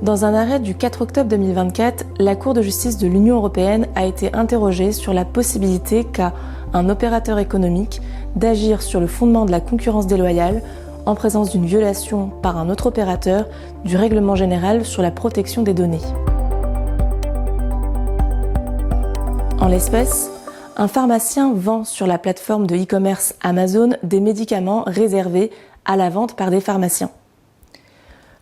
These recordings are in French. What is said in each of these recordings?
Dans un arrêt du 4 octobre 2024, la Cour de justice de l'Union européenne a été interrogée sur la possibilité qu'a un opérateur économique d'agir sur le fondement de la concurrence déloyale en présence d'une violation par un autre opérateur du règlement général sur la protection des données. En l'espèce, un pharmacien vend sur la plateforme de e-commerce Amazon des médicaments réservés à la vente par des pharmaciens.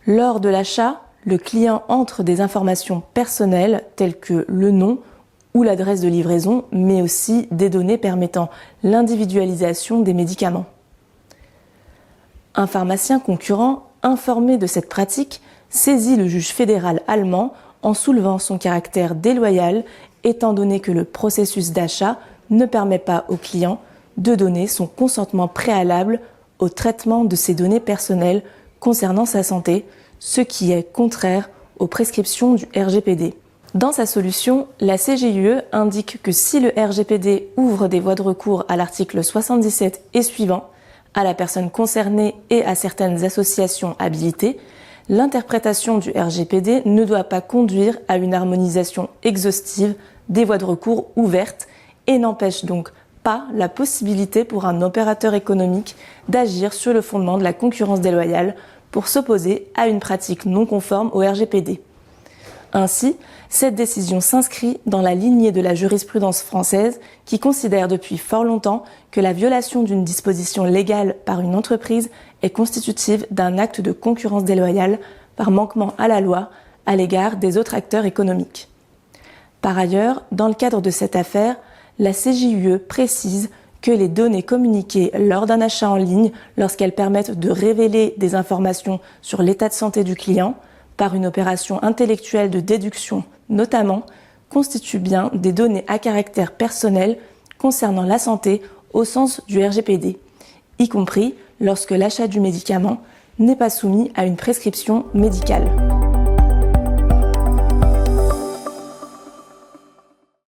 Lors de l'achat, le client entre des informations personnelles telles que le nom ou l'adresse de livraison, mais aussi des données permettant l'individualisation des médicaments. Un pharmacien concurrent, informé de cette pratique, saisit le juge fédéral allemand en soulevant son caractère déloyal, étant donné que le processus d'achat ne permet pas au client de donner son consentement préalable au traitement de ses données personnelles concernant sa santé, ce qui est contraire aux prescriptions du RGPD. Dans sa solution, la CJUE indique que si le RGPD ouvre des voies de recours à l'article 77 et suivant, à la personne concernée et à certaines associations habilitées, l'interprétation du RGPD ne doit pas conduire à une harmonisation exhaustive des voies de recours ouvertes et n'empêche donc pas la possibilité pour un opérateur économique d'agir sur le fondement de la concurrence déloyale pour s'opposer à une pratique non conforme au RGPD. Ainsi, cette décision s'inscrit dans la lignée de la jurisprudence française qui considère depuis fort longtemps que la violation d'une disposition légale par une entreprise est constitutive d'un acte de concurrence déloyale par manquement à la loi à l'égard des autres acteurs économiques. Par ailleurs, dans le cadre de cette affaire, la CJUE précise que les données communiquées lors d'un achat en ligne, lorsqu'elles permettent de révéler des informations sur l'état de santé du client, par une opération intellectuelle de déduction notamment, constituent bien des données à caractère personnel concernant la santé au sens du RGPD, y compris lorsque l'achat du médicament n'est pas soumis à une prescription médicale.